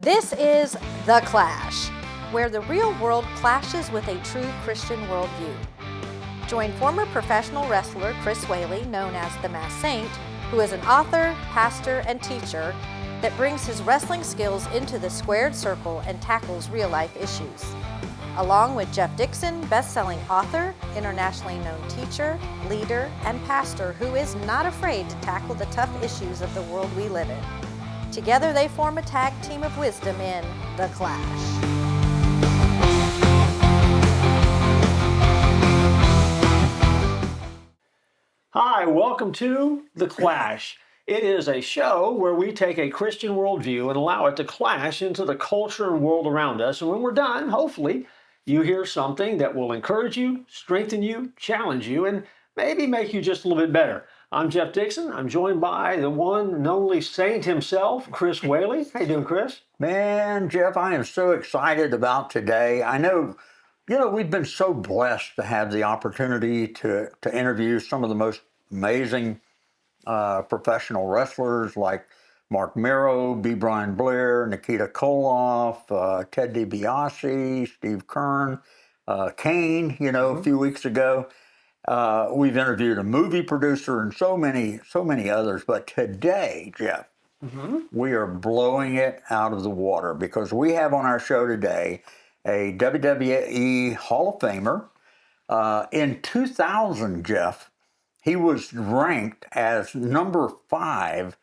This is The Clash, where the real world clashes with a true Christian worldview. Join former professional wrestler Chris Whaley, known as the Masked Saint, who is an author, pastor, and teacher that brings his wrestling skills into the squared circle and tackles real-life issues. Along with Jeff Dixon, best-selling author, internationally known teacher, leader, and pastor who is not afraid to tackle the tough issues of the world we live in. Together they form a tag team of wisdom in The Clash. Hi, welcome to The Clash. It is a show where we take a Christian worldview and allow it to clash into the culture and world around us. And when we're done, hopefully, you hear something that will encourage you, strengthen you, challenge you, and maybe make you just a little bit better. I'm Jeff Dixon. I'm joined by the one and only saint himself, Chris Whaley. How you doing, Chris? Man, Jeff, I am so excited about today. I know, we've been so blessed to have the opportunity to interview some of the most amazing professional wrestlers like Mark Mero, B. Brian Blair, Nikita Koloff, Ted DiBiase, Steve Kern, Kane, a few weeks ago. We've interviewed a movie producer and so many others. But today, Jeff, we are blowing it out of the water because we have on our show today a WWE Hall of Famer. In 2000, Jeff, he was ranked as number 5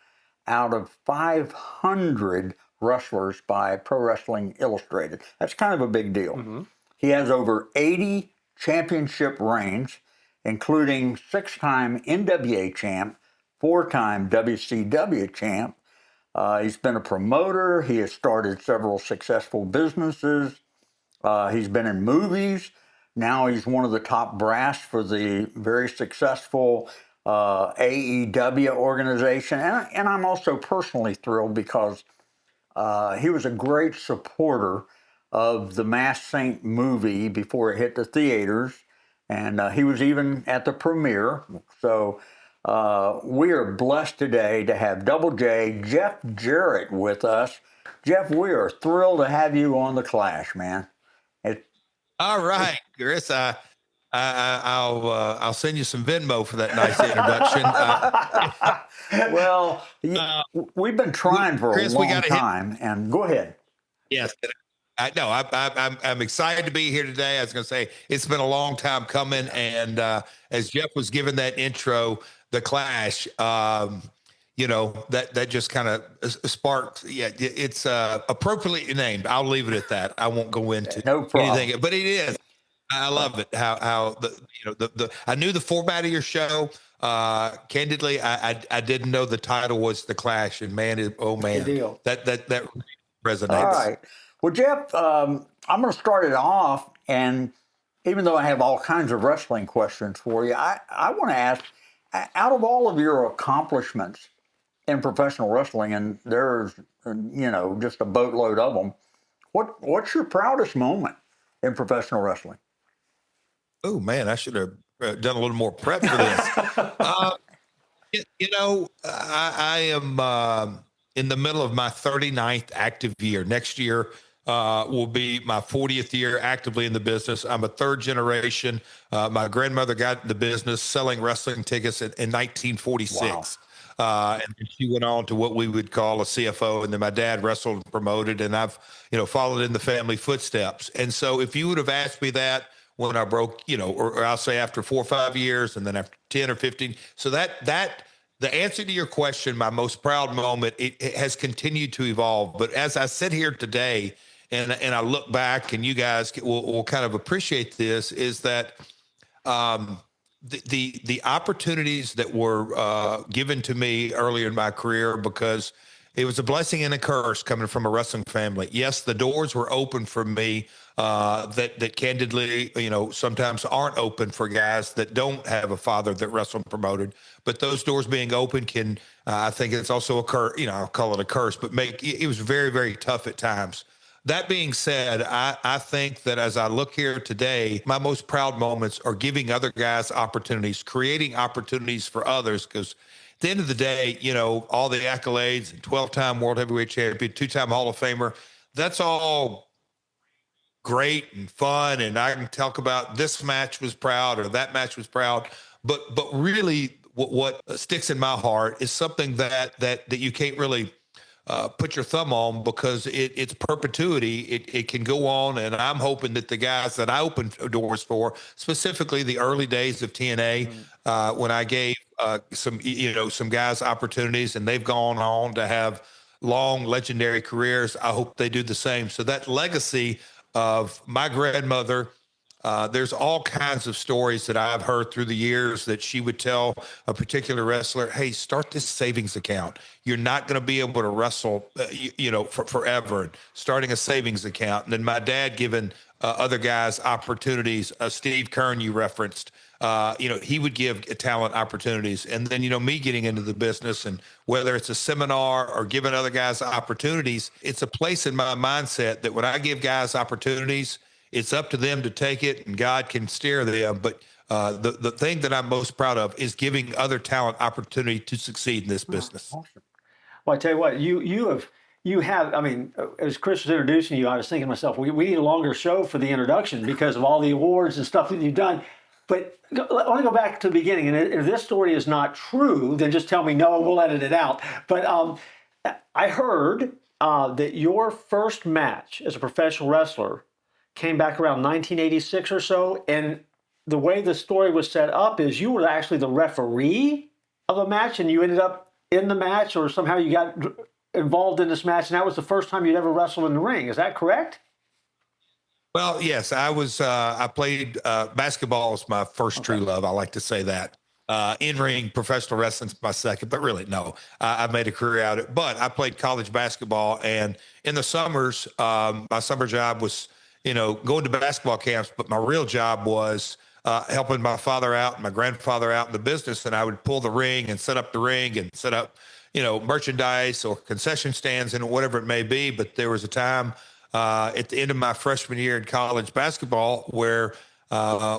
out of 500 wrestlers by Pro Wrestling Illustrated. That's kind of a big deal. He has over 80 championship reigns, including 6-time NWA champ, 4-time WCW champ. He's been a promoter. He has started several successful businesses. He's been in movies. Now he's one of the top brass for the very successful AEW organization. And I'm also personally thrilled because he was a great supporter of the Masked Saint movie before it hit the theaters. And he was even at the premiere. So we are blessed today to have Double J, Jeff Jarrett, with us. Jeff, we are thrilled to have you on The Clash, man. All right, Chris. I'll send you some Venmo for that nice introduction. Well, we've been trying for Chris, a long time. And go ahead. Yes. I'm excited to be here today. I was going to say it's been a long time coming, and as Jeff was giving that intro, The Clash, that just kind of sparked. Yeah, it's appropriately named. I'll leave it at that. I won't go into anything, but it is. I love it. How I knew the format of your show. Candidly, I didn't know the title was The Clash, and man, that resonates. All right. Well, Jeff, I'm going to start it off, and even though I have all kinds of wrestling questions for you, I want to ask, out of all of your accomplishments in professional wrestling, and there's, just a boatload of them, what's your proudest moment in professional wrestling? Oh, man, I should have done a little more prep for this. I am in the middle of my 39th active year. Next year will be my 40th year actively in the business. I'm a third generation. My grandmother got in the business selling wrestling tickets in 1946. Wow. And she went on to what we would call a CFO. And then my dad wrestled and promoted, and I've, followed in the family footsteps. And so if you would have asked me that when I broke, or I'll say after 4 or 5 years, and then after 10 or 15. So that the answer to your question, my most proud moment, it has continued to evolve. But as I sit here today and I look back, and you guys will kind of appreciate this, is that the opportunities that were given to me earlier in my career, because it was a blessing and a curse coming from a wrestling family. Yes, the doors were open for me that candidly, sometimes aren't open for guys that don't have a father that wrestled and promoted. But those doors being open can, I think it's also a curse, I'll call it a curse, but it was very, very tough at times. That being said, I think that as I look here today, my most proud moments are giving other guys opportunities, creating opportunities for others, because at the end of the day, you know, all the accolades, 12-time world heavyweight champion, 2-time Hall of Famer, that's all great and fun. And I can talk about this match was proud or that match was proud. But really what sticks in my heart is something that you can't really put your thumb on, because it's perpetuity. It can go on, and I'm hoping that the guys that I opened doors for, specifically the early days of TNA, when I gave some guys opportunities, and they've gone on to have long legendary careers, I hope they do the same. So that legacy of my grandmother. There's all kinds of stories that I've heard through the years that she would tell a particular wrestler, hey, start this savings account. You're not going to be able to wrestle, for forever. And starting a savings account. And then my dad giving other guys opportunities. Steve Kern, you referenced, he would give talent opportunities. And then, me getting into the business, and whether it's a seminar or giving other guys opportunities, it's a place in my mindset that when I give guys opportunities, it's up to them to take it, and God can steer them. But the thing that I'm most proud of is giving other talent opportunity to succeed in this business. Awesome. Well, I tell you what, you have. I mean, as Chris was introducing you, I was thinking to myself, we need a longer show for the introduction because of all the awards and stuff that you've done. But I want to go back to the beginning. And if this story is not true, then just tell me no, we'll edit it out. But I heard that your first match as a professional wrestler came back around 1986 or so, and the way the story was set up is you were actually the referee of a match, and you ended up in the match, or somehow you got involved in this match, and that was the first time you'd ever wrestled in the ring. Is that correct? Well, yes, I was. I played basketball as my first true love. I like to say that. In-ring professional wrestling's my second, but really, no. I made a career out of it. But I played college basketball, and in the summers, my summer job was going to basketball camps, but my real job was helping my father out and my grandfather out in the business. And I would pull the ring and set up the ring and set up, merchandise or concession stands and whatever it may be. But there was a time at the end of my freshman year in college basketball where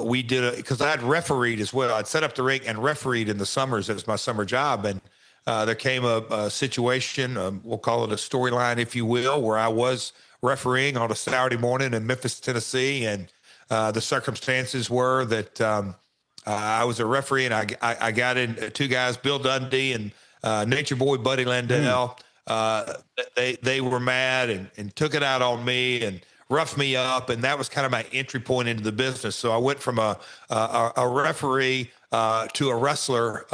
we did because I had refereed as well. I'd set up the ring and refereed in the summers as my summer job. And there came a situation, we'll call it a storyline, if you will, where I was refereeing on a Saturday morning in Memphis, Tennessee. And the circumstances were that I was a referee, and I got in two guys, Bill Dundee and Nature Boy Buddy Landell. They were mad and took it out on me and roughed me up. And that was kind of my entry point into the business. So I went from a referee to a wrestler.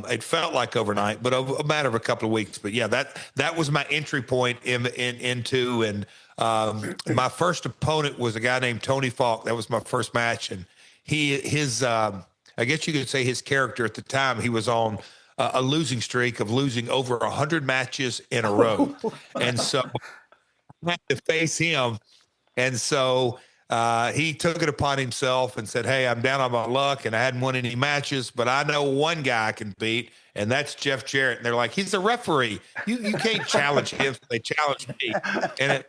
It felt like overnight, but a matter of a couple of weeks. But yeah, that was my entry point into. And my first opponent was a guy named Tony Falk. That was my first match. And I guess you could say his character at the time, he was on a losing streak of losing over 100 matches in a row. And so I had to face him. And so he took it upon himself and said, hey, I'm down on my luck and I hadn't won any matches, but I know one guy I can beat, and that's Jeff Jarrett. And they're like, he's a referee. You can't challenge him. They challenge me. And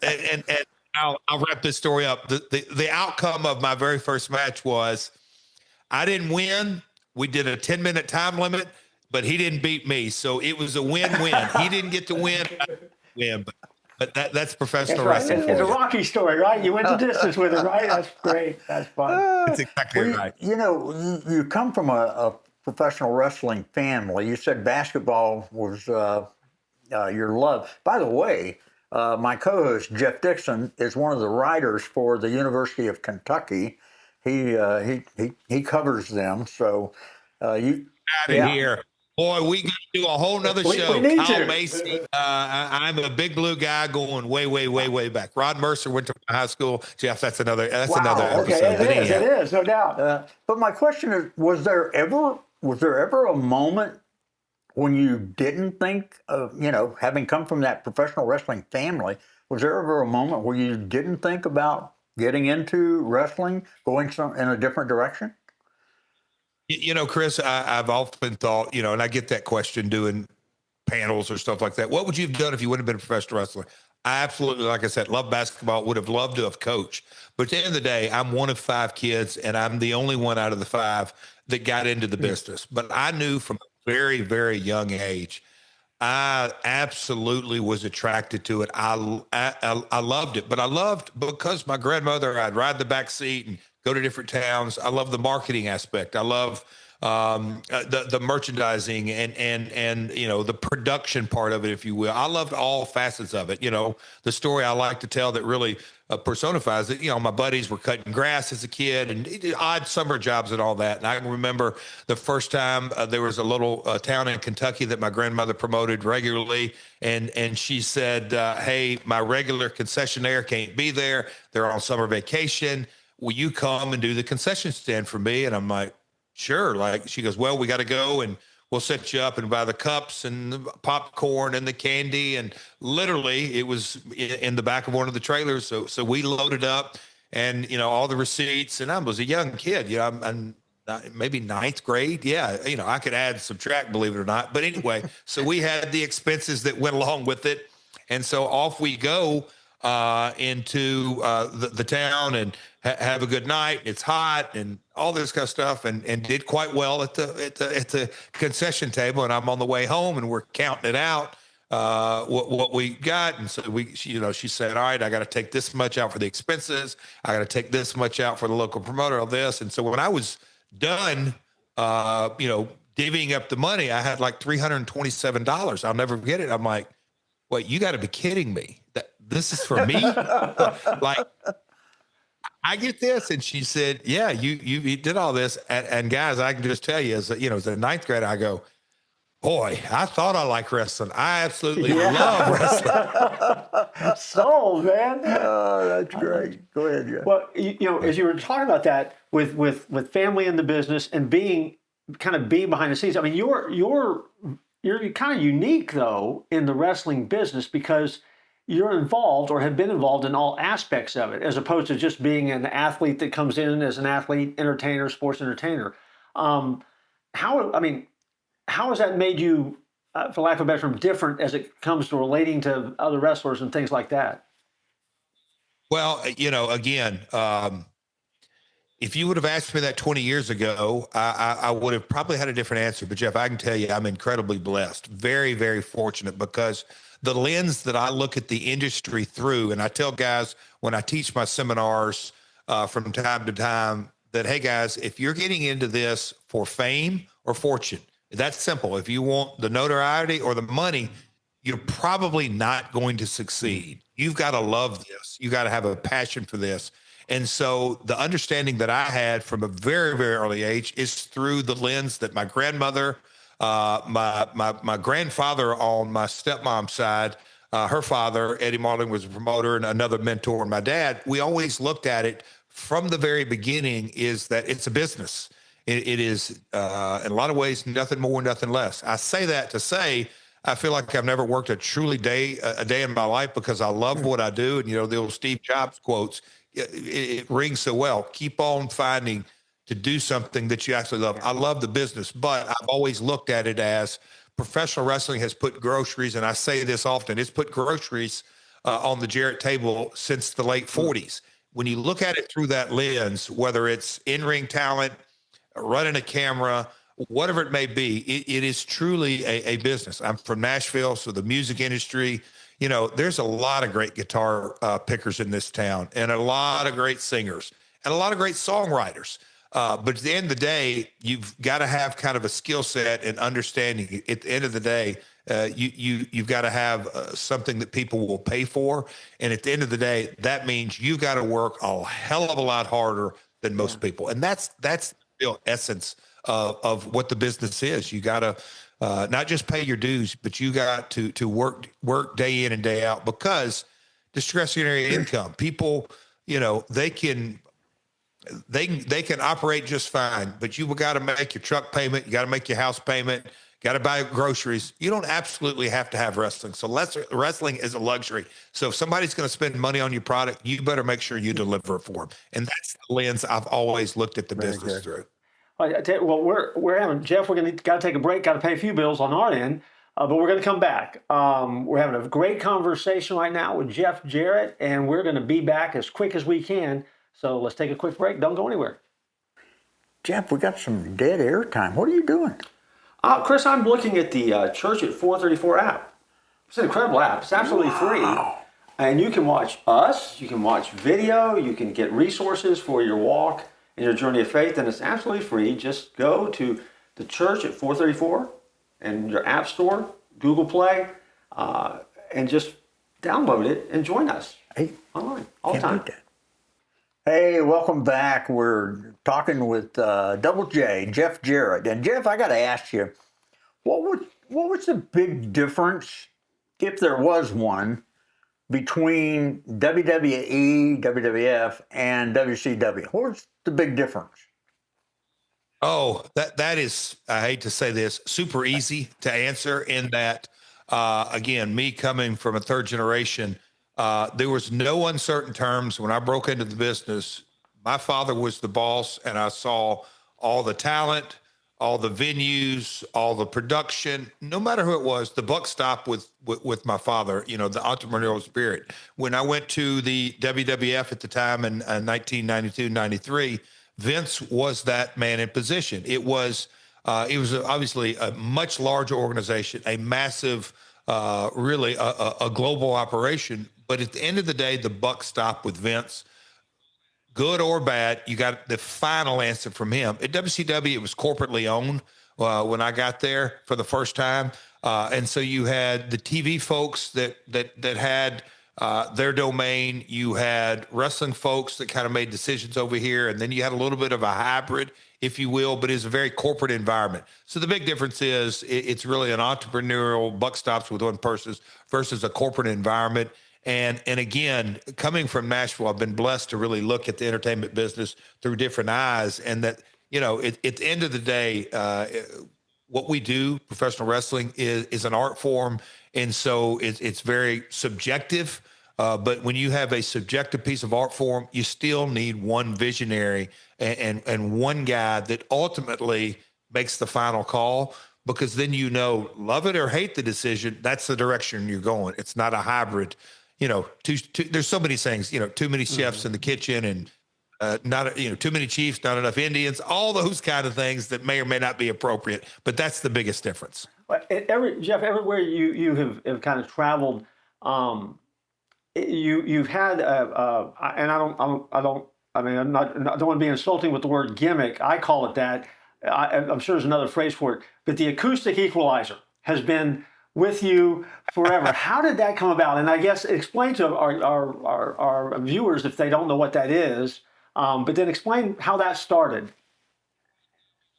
I'll wrap this story up. The outcome of my very first match was I didn't win. We did a 10-minute time limit, but he didn't beat me. So it was a win-win. He didn't get to win. I didn't win, but that's professional wrestling. It's a Rocky story, right? You went the distance with it, right? That's great. That's fun. That's exactly right. You come from a professional wrestling family. You said basketball was your love. By the way, my co-host Jeff Dixon is one of the writers for the University of Kentucky. He covers them. So you out of here. Boy, we got to do a whole nother show. Kyle Macy. I'm a big blue guy going way back. Rod Mercer went to my high school. Jeff, that's another episode. Okay, it is, no doubt. But my question is, was there ever a moment when you didn't think of, having come from that professional wrestling family, was there ever a moment where you didn't think about getting into wrestling, going in a different direction? Chris, I've often thought, and I get that question doing panels or stuff like that. What would you have done if you wouldn't have been a professional wrestler? I absolutely, like I said, love basketball, would have loved to have coached. But at the end of the day, I'm one of 5 kids, and I'm the only one out of the 5 that got into the business. But I knew from very, very young age. I absolutely was attracted to it. I loved it, but I loved because my grandmother, I'd ride the back seat and go to different towns. I love the marketing aspect. I love the merchandising and the production part of it, if you will. I loved all facets of it. The story I like to tell that really personifies it. My buddies were cutting grass as a kid and odd summer jobs and all that. And I can remember the first time there was a little town in Kentucky that my grandmother promoted regularly. And she said, hey, my regular concessionaire can't be there. They're on summer vacation. Will you come and do the concession stand for me? And I'm like, sure. Like, she goes, well, we got to go and we'll set you up and buy the cups and the popcorn and the candy. And literally it was in the back of one of the trailers. So we loaded up and, all the receipts, and I was a young kid, I'm maybe ninth grade. Yeah. I could add, subtract, believe it or not. But anyway, so we had the expenses that went along with it. And so off we go into the town and have a good night. It's hot and all this kind of stuff, and did quite well at the concession table. And I'm on the way home, and we're counting it out what we got. And so she said, all right, I got to take this much out for the expenses. I got to take this much out for the local promoter, all this. And so when I was done, divvying up the money, I had like $327. I'll never forget it. I'm like, wait, you got to be kidding me. This is for me? Like, I get this. And she said, yeah, you did all this. And guys, I can just tell you, as a ninth grader, I go, boy, I thought I liked wrestling. I absolutely love wrestling. Sold, man. Oh, that's great. Go ahead, Jeff. Well, as you were talking about that with family in the business and being behind the scenes, I mean, you're kind of unique though in the wrestling business because you're involved or have been involved in all aspects of it, as opposed to just being an athlete that comes in as an athlete, entertainer, sports entertainer. How has that made you, for lack of a better term, different as it comes to relating to other wrestlers and things like that? Well, again, if you would have asked me that 20 years ago, I would have probably had a different answer. But Jeff, I can tell you, I'm incredibly blessed, very, very fortunate, because the lens that I look at the industry through, and I tell guys when I teach my seminars from time to time that, hey guys, if you're getting into this for fame or fortune, that's simple. If you want the notoriety or the money, you're probably not going to succeed. You've got to love this. You got to have a passion for this. And so the understanding that I had from a very, very early age is through the lens that my grandmother, my grandfather on my stepmom's side, her father, Eddie Marling, was a promoter and another mentor. And my dad, we always looked at it from the very beginning is that it's a business. It is, in a lot of ways, nothing more, nothing less. I say that to say, I feel like I've never worked a day in my life because I love what I do. And, the old Steve Jobs quotes, it rings so well. Keep on finding to do something that you actually love. I love the business, but I've always looked at it as professional wrestling has put groceries, and I say this often, it's put groceries on the Jarrett table since the late 40s. When you look at it through that lens, whether it's in-ring talent, running a camera, whatever it may be, it is truly a business. I'm from Nashville, so the music industry, there's a lot of great guitar pickers in this town and a lot of great singers and a lot of great songwriters. But at the end of the day, you've got to have kind of a skill set and understanding. At the end of the day, you've got to have something that people will pay for. And at the end of the day, that means you've got to work a hell of a lot harder than most people. And that's the real essence of what the business is. You got to not just pay your dues, but you got to work day in and day out, because discretionary income, people, they can operate just fine, but you got to make your truck payment. You got to make your house payment, got to buy groceries. You don't absolutely have to have wrestling. So wrestling is a luxury. So if somebody's going to spend money on your product, you better make sure you deliver it for them. And that's the lens I've always looked at the business through. Well, we're having, Jeff, got to take a break, got to pay a few bills on our end, but we're going to come back. We're having a great conversation right now with Jeff Jarrett, and we're going to be back as quick as we can. So let's take a quick break. Don't go anywhere. Jeff, we got some dead air time. What are you doing? Chris, I'm looking at the Church at 434 app. It's an incredible app. It's absolutely free. And you can watch us, you can watch video, you can get resources for your walk and your journey of faith, and it's absolutely free. Just go to the Church at 434 and your app store, Google Play, and just download it and join us online all the time. Hey, welcome back. We're talking with Double J, Jeff Jarrett. And Jeff, I got to ask you, what was the big difference, if there was one, between WWE, WWF, and WCW? What was the big difference? Oh, that is, I hate to say this, super easy to answer in that, again, me coming from a third generation, there was no uncertain terms. When I broke into the business, my father was the boss, and I saw all the talent, all the venues, all the production. No matter who it was, the buck stopped with my father, the entrepreneurial spirit. When I went to the WWF at the time in 1992, 93, Vince was that man in position. It was obviously a much larger organization, a massive, really a global operation. But at the end of the day, the buck stopped with Vince. Good or bad, you got the final answer from him. At WCW, it was corporately owned when I got there for the first time, and so you had the TV folks that had their domain. You had wrestling folks that kind of made decisions over here, and then you had a little bit of a hybrid, if you will, but it's a very corporate environment. So the big difference is it's really an entrepreneurial buck stops with one person versus a corporate environment. And again, coming from Nashville, I've been blessed to really look at the entertainment business through different eyes. And that, at the end of the day, what we do, professional wrestling, is an art form. And so it's very subjective. But when you have a subjective piece of art form, you still need one visionary and one guy that ultimately makes the final call. Because then, love it or hate the decision, that's the direction you're going. It's not a hybrid. There's so many things, too many chefs in the kitchen, and too many chiefs, not enough Indians, all those kind of things that may or may not be appropriate. But that's the biggest difference. Jeff, everywhere you have kind of traveled, you've had, and I don't want to be insulting with the word gimmick. I call it that. I'm sure there's another phrase for it, but the acoustic equalizer has been with you forever. How did that come about? And I guess explain to our viewers if they don't know what that is, but then explain how that started.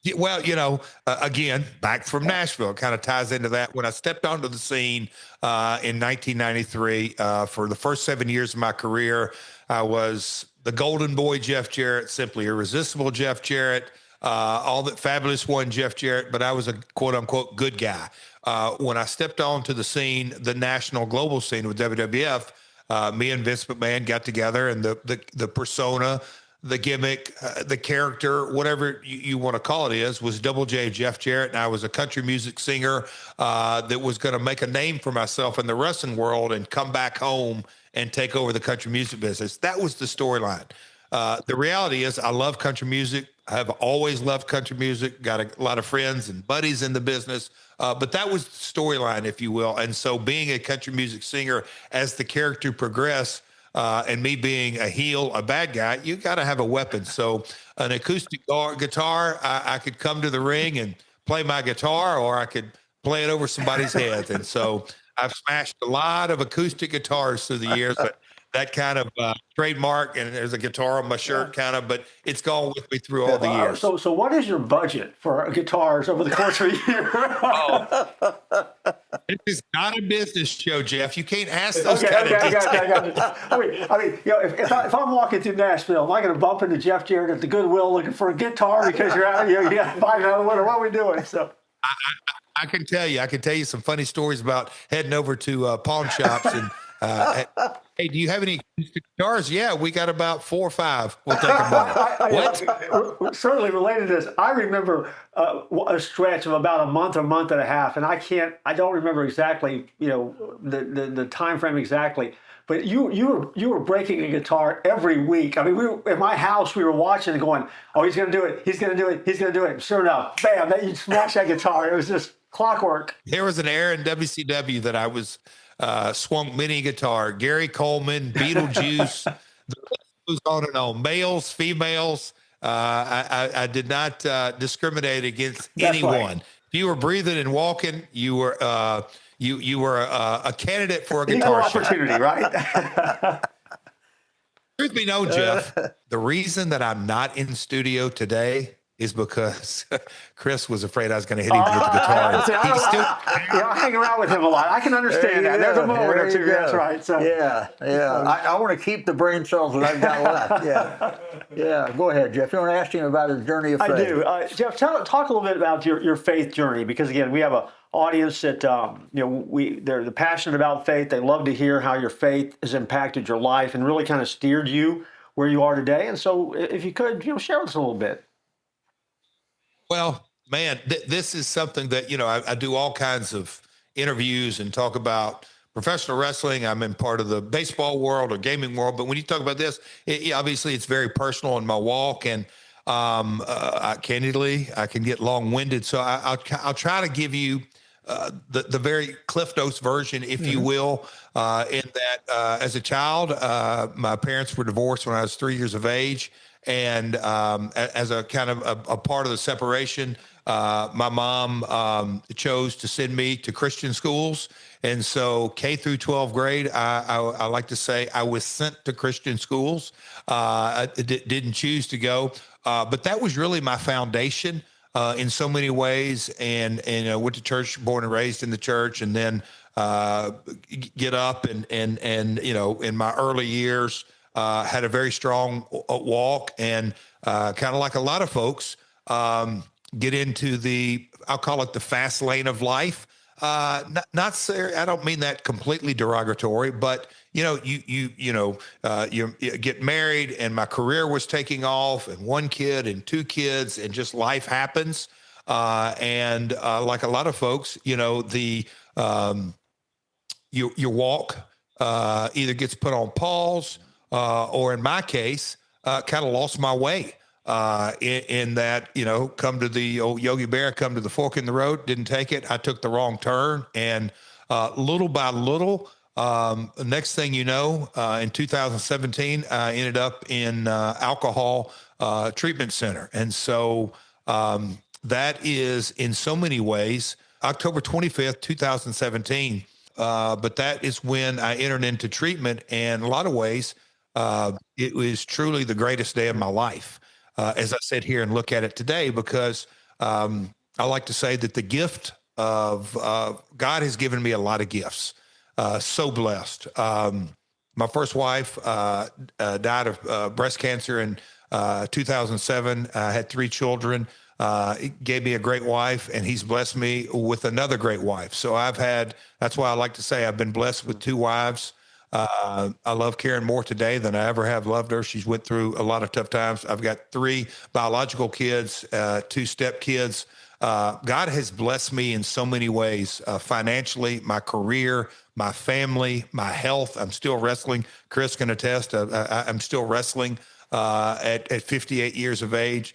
Yeah, well, again, back from Nashville, it kind of ties into that. When I stepped onto the scene in 1993, for the first 7 years of my career, I was the golden boy Jeff Jarrett, simply irresistible Jeff Jarrett, all that fabulous one Jeff Jarrett, but I was a quote unquote good guy. When I stepped onto the scene, the national global scene with WWF, me and Vince McMahon got together, and the persona, the gimmick, the character, whatever you want to call it was Double J, Jeff Jarrett. And I was a country music singer that was going to make a name for myself in the wrestling world and come back home and take over the country music business. That was the storyline. The reality is I love country music. I have always loved country music, got a lot of friends and buddies in the business. But that was the storyline, if you will. And so being a country music singer, as the character progressed, and me being a heel, a bad guy, you got to have a weapon. So an acoustic guitar, I could come to the ring and play my guitar, or I could play it over somebody's head. And so I've smashed a lot of acoustic guitars through the years, but that kind of trademark, and there's a guitar on my shirt kind of, but it's gone with me through all the years. So what is your budget for guitars over the course of a year? This is not a business show, Jeff. You can't ask those kind of details. I mean, if I'm walking through Nashville, am I going to bump into Jeff Jarrett at the Goodwill looking for a guitar because you're out? You got to find out what are we doing? So. I can tell you some funny stories about heading over to pawn shops and. Hey, do you have any acoustic guitars? Yeah, we got about 4 or 5. We'll take them all. Certainly related to this, I remember a stretch of about a month and a half, and I don't remember exactly, the time frame exactly, but you were breaking a guitar every week. I mean, we were, in my house, we were watching and going, oh, he's going to do it. He's going to do it. He's going to do it. Sure enough, bam, you smash that guitar. It was just clockwork. There was an era in WCW that I was swung mini guitar. Gary Coleman, Beetlejuice, the list goes on and on. Males, females. I did not discriminate against anyone. Right. If you were breathing and walking, you were you were a candidate for a guitar show. Opportunity, right? Truth be known, Jeff, the reason that I'm not in studio today is because Chris was afraid I was going to hit him with the guitar. I hang around with him a lot. I can understand that. There's a moment or two. That's right. So yeah. I want to keep the brain cells that I've got left. Yeah. Go ahead, Jeff. You want to ask him about his journey of faith? I do. Jeff, talk a little bit about your faith journey, because again, we have an audience that they're passionate about faith. They love to hear how your faith has impacted your life and really kind of steered you where you are today. And so, if you could, share with us a little bit. Well, man, this is something that, I do all kinds of interviews and talk about professional wrestling. I'm in part of the baseball world or gaming world. But when you talk about this, obviously it's very personal in my walk. And candidly, I can get long-winded. So I'll try to give you the very Cliff Notes version, if you will, in that as a child, my parents were divorced when I was 3 years of age. And as a kind of a part of the separation, my mom chose to send me to Christian schools. And so K through 12th grade, I like to say I was sent to Christian schools. I didn't choose to go, but that was really my foundation in so many ways. And went to church, born and raised in the church, and then get up and in my early years, had a very strong walk, and kind of like a lot of folks, get into I'll call it the fast lane of life. Not serious. I don't mean that completely derogatory, but you get married, and my career was taking off, and one kid and two kids, and just life happens. And like a lot of folks, your walk either gets put on pause, or in my case, kind of lost my way in that, come to the old Yogi Bear, come to the fork in the road, didn't take it. I took the wrong turn. And little by little, next thing you know, in 2017, I ended up in alcohol treatment center. And so that is, in so many ways, October 25th, 2017. But that is when I entered into treatment. And in a lot of ways, it was truly the greatest day of my life, as I sit here and look at it today, because I like to say that the gift of God has given me a lot of gifts. So blessed. My first wife died of breast cancer in 2007. I had 3 children. He gave me a great wife, and he's blessed me with another great wife. So that's why I like to say I've been blessed with 2 wives. I love Karen more today than I ever have loved her. She's went through a lot of tough times. I've got 3 biological kids, 2 step kids. God has blessed me in so many ways, financially, my career, my family, my health. I'm still wrestling. Chris can attest. I'm still wrestling at 58 years of age.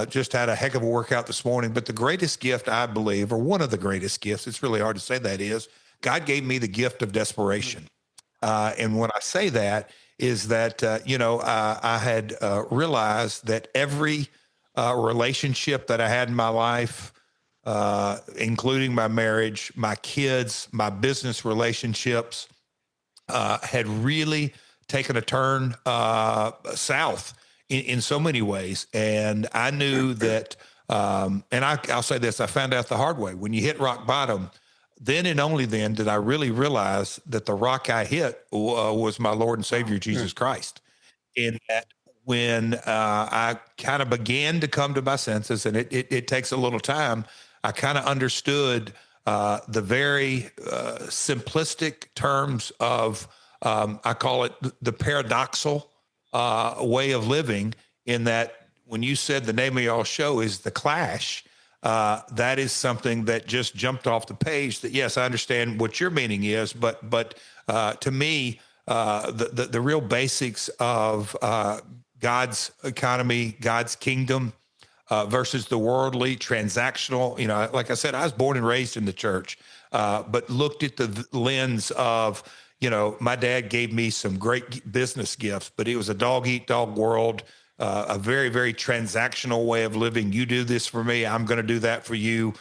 Just had a heck of a workout this morning. But the greatest gift, I believe, or one of the greatest gifts, it's really hard to say that, is God gave me the gift of desperation. And when I say that is that, I had realized that every relationship that I had in my life, including my marriage, my kids, my business relationships, had really taken a turn south in so many ways. And I knew that, and I'll say this, I found out the hard way. When you hit rock bottom, then and only then did I really realize that the rock I hit was my Lord and Savior, Jesus Christ. And that when I kind of began to come to my senses, and it takes a little time, I kind of understood the very simplistic terms of, I call it the paradoxal way of living, in that when you said the name of y'all show is The Clash, that is something that just jumped off the page. That, yes, I understand what your meaning is, but to me, the real basics of God's economy, God's kingdom versus the worldly, transactional. Like I said, I was born and raised in the church, but looked at the lens of, my dad gave me some great business gifts, but it was a dog eat dog world, a very, very transactional way of living. You do this for me, I'm going to do that for you.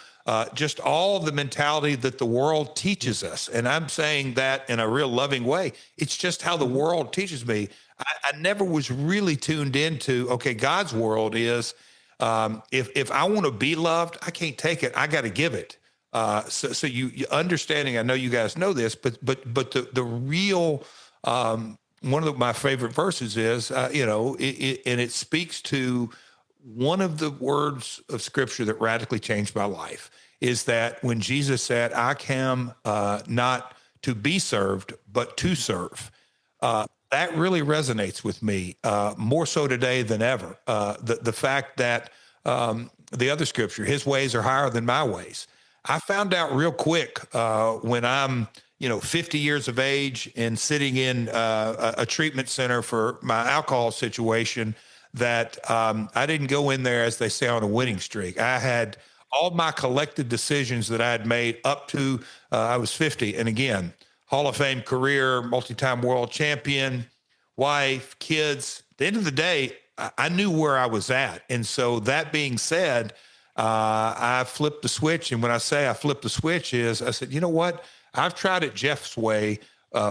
Just all the mentality that the world teaches us. And I'm saying that in a real loving way. It's just how the world teaches me. I never was really tuned into, okay, God's world is, if I want to be loved, I can't take it. I got to give it. So you understanding, I know you guys know this, but the real, one of my favorite verses is, and it speaks to one of the words of scripture that radically changed my life, is that when Jesus said, I came not to be served, but to serve. That really resonates with me more so today than ever. The fact that the other scripture, his ways are higher than my ways. I found out real quick when I'm 50 years of age and sitting in a treatment center for my alcohol situation, that I didn't go in there, as they say, on a winning streak. I had all my collected decisions that I had made up to I was 50. And again, Hall of Fame career, multi-time world champion, wife, kids. At the end of the day, I knew where I was at. And so that being said, I flipped the switch. And when I say I flipped the switch is I said, you know what? I've tried it Jeff's way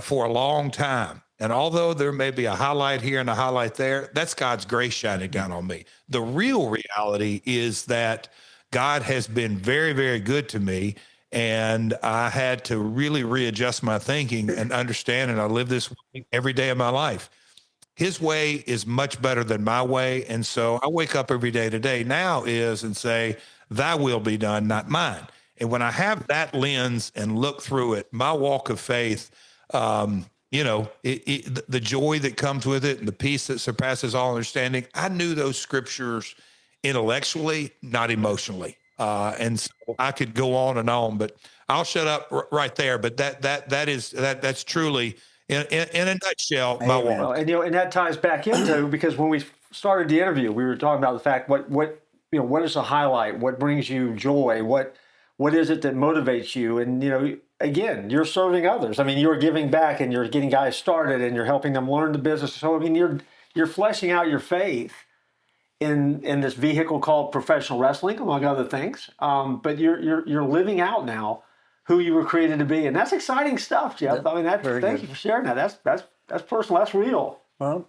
for a long time. And although there may be a highlight here and a highlight there, that's God's grace shining down on me. The real reality is that God has been very, very good to me. And I had to really readjust my thinking and understand, and I live this way every day of my life. His way is much better than my way. And so I wake up every day today now is and say, thy will be done, not mine. And when I have that lens and look through it, my walk of faith, the joy that comes with it and the peace that surpasses all understanding, I knew those scriptures intellectually, not emotionally. And so I could go on, but I'll shut up right there. But that's truly in a nutshell, my walk. Well, and that ties back into, because when we started the interview, we were talking about the fact what is the highlight, what brings you joy, what is it that motivates you, and again, you're serving others. I mean, you're giving back and you're getting guys started and you're helping them learn the business. So I mean, you're fleshing out your faith in this vehicle called professional wrestling, among other things. But you're living out now who you were created to be, and that's exciting stuff, Jeff. I mean, thank you for sharing that. That's personal. That's real. Well,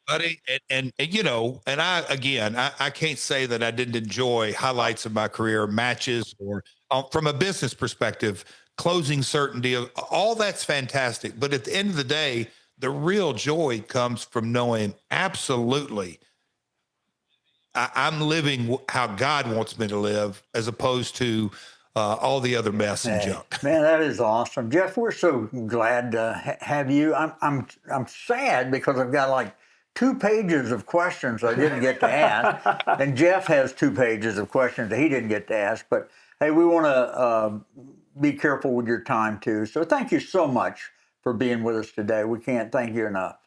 buddy, and I can't say that I didn't enjoy highlights of my career, matches, or from a business perspective, closing certain deals. All that's fantastic, but at the end of the day, the real joy comes from knowing absolutely I'm living how God wants me to live, as opposed to all the other mess and junk. Man, that is awesome, Jeff. We're so glad to have you. I'm sad because I've got like 2 pages of questions I didn't get to ask, and Jeff has 2 pages of questions that he didn't get to ask. But hey, we want to be careful with your time too. So thank you so much for being with us today. We can't thank you enough.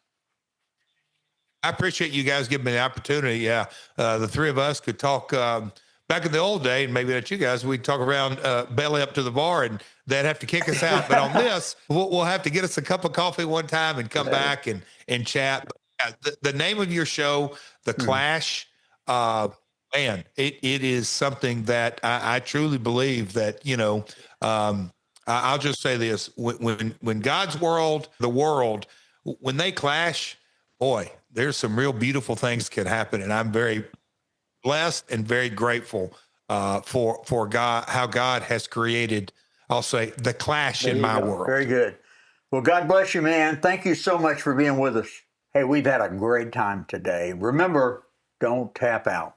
I appreciate you guys giving me the opportunity. Yeah, the 3 of us could talk. Back in the old day, and maybe not you guys, we'd talk around belly up to the bar, and they'd have to kick us out. But on this, we'll have to get us a cup of coffee one time and come back and chat. But, the name of your show, The Clash, man, it is something that I truly believe that, I'll just say this. When God's world, the world, when they clash, boy, there's some real beautiful things can happen. And I'm very blessed and very grateful for God, how God has created, I'll say, the clash in my world. Very good. Well, God bless you, man. Thank you so much for being with us. Hey, we've had a great time today. Remember, don't tap out.